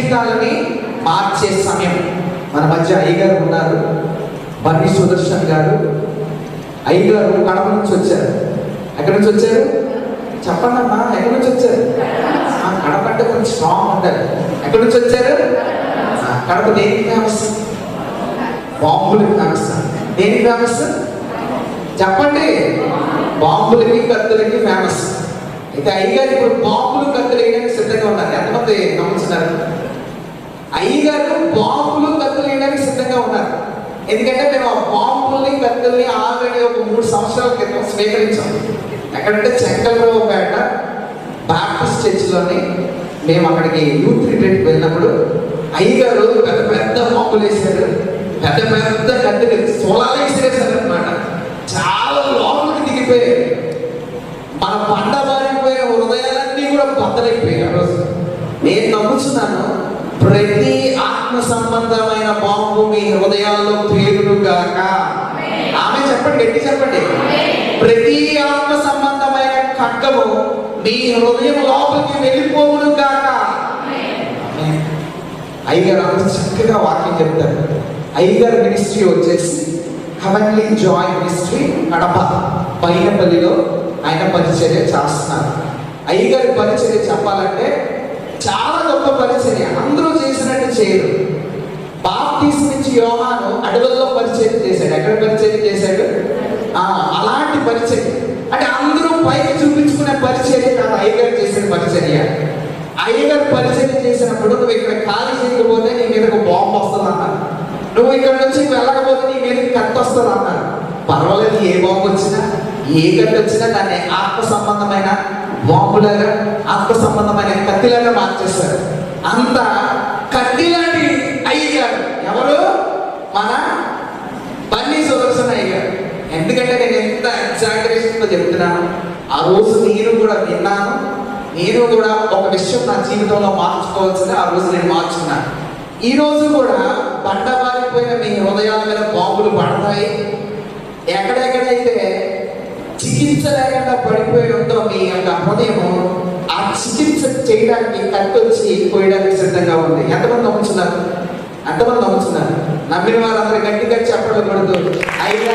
జీవితాలని మార్చే సమయం. మన మధ్య అయ్యగారు ఉన్నారు, బన్నీ సుదర్శన్ గారు. అయ్యగారు కడప నుంచి వచ్చారు. ఎక్కడి నుంచి వచ్చారు చెప్పండి అమ్మా, ఎక్కడి నుంచి వచ్చారు? కడప అంటే కొంచెం స్ట్రాంగ్ ఉండాలి. ఎక్కడి నుంచి వచ్చారు? కడప దేనికి ఫేమస్? బాంబులకి ఫేమస్. దేనికి ఫేమస్ చెప్పండి? బాంబులకి కత్తులకి ఫేమస్. అయితే అయ్యగారు ఇప్పుడు బాంబులు కత్తులు వేయడానికి సిద్ధంగా ఉన్నారు. ఎంతమంది నమ్ముతున్నారు? అయ్యగారు బాంబులు కత్తులు వేయడానికి సిద్ధంగా ఉన్నారు. ఎందుకంటే మేము ఆ బాంబుల్ని కత్తుల్ని ఆల్రెడీ ఒక 3 సంవత్సరాల క్రితం స్వీకరించాం. ఎక్కడంటే చెంగల్రావుపేట బాప్టిస్ట్ చర్చిలోని మేము అక్కడికి యూత్ రిట్రీట్కి వెళ్ళినప్పుడు అయ్యగారు పెద్ద పెద్ద బాంబులు వేసారు, పెద్ద పెద్ద కత్తులు సోలాలు వేసేసారు అనమాట. చాలా లోపలికి దిగిపోయాయి. మన పండబారిపోయిన హృదయాలన్నీ కూడా బద్దలైపోయాయి. ఆ రోజు నేను నమ్ముతున్నాను, ప్రతి ఆత్మ సంబంధమైన బాంబు మీ హృదయాల్లో పేరుగాక. ఆమె చెప్పండి, గట్టి చెప్పండి. ప్రతి ఆత్మ సంబంధమైన ఖడ్గము మీ హృదయం లోపలికి వెళ్ళిపోవును గాక. అయ్యగారు అంత చక్కగా వాక్యం చెప్తారు. అయ్యగారు మినిస్ట్రీ వచ్చేసి హెవెన్లీ జాయ్ మినిస్ట్రీ కడప పైనపల్లిలో ఆయన పరిచర్య చేస్తున్నారు. అయ్యగారి పరిచర్య చెప్పాలంటే చాలా గొప్ప పరిచర్య. అందరూ చేసినట్టు చేయరు. బాప్టిస్ట్ నుంచి యోహాను అడవుల్లో పరిచర్య చేశాడు. ఎక్కడ పరిచర్య చేశాడు? అలాంటి పరిచర్య అంటే అందరూ పైకి చూపించుకునే పరిచర్య కాదు అయ్యగారు చేసిన పరిచర్య. అయ్యగారు పరిచర్య చేసినప్పుడు నువ్వు ఇక్కడ ఖాళీ చేయకపోతే నీ మీదకు బాంబు వస్తుంది అన్నారు. నువ్వు ఇక్కడ నుంచి వెళ్ళకపోతే నీ మీదకి కత్తి వస్తుంది అన్నారు. పర్వాలేదు, ఏ బాంబు వచ్చినా ఏ కత్తి వచ్చినా దాన్ని ఆత్మ సంబంధమైన బాంబులాగా ఆత్మ సంబంధమైన కత్తిలాగా మార్చేస్తారు. అంత కత్తి లాంటి అయ్యగారు ఎవరు? మన బన్నీ సుదర్శన్ అయ్యగారు. ఎందుకంటే నేను ఎంత ఎగ్జాగరేషన్తో చెప్తున్నాను. ఆ రోజు నేను కూడా విన్నాను. నేను కూడా ఒక విషయం నా జీవితంలో మార్చుకోవాల్సింది ఆ రోజు నేను మార్చుకున్నాను. ఈ రోజు కూడా బండబారిపోయిన మీ హృదయాల మీద బాంబులు పడతాయి. ఎక్కడెక్కడైతే చికిత్స లేకుండా పడిపోయి ఉందో మీ యొక్క హృదయము, ఆ చికిత్స చేయడానికి కట్టొచ్చి పోయడానికి సిద్ధంగా ఉంది. ఎంతమంది నమ్ముతున్నారు? ఎంతమంది నమ్ముతున్నారు? నమ్మిన వారందరూ గట్టిగా చెప్పడం కొడుతూ అయ్యా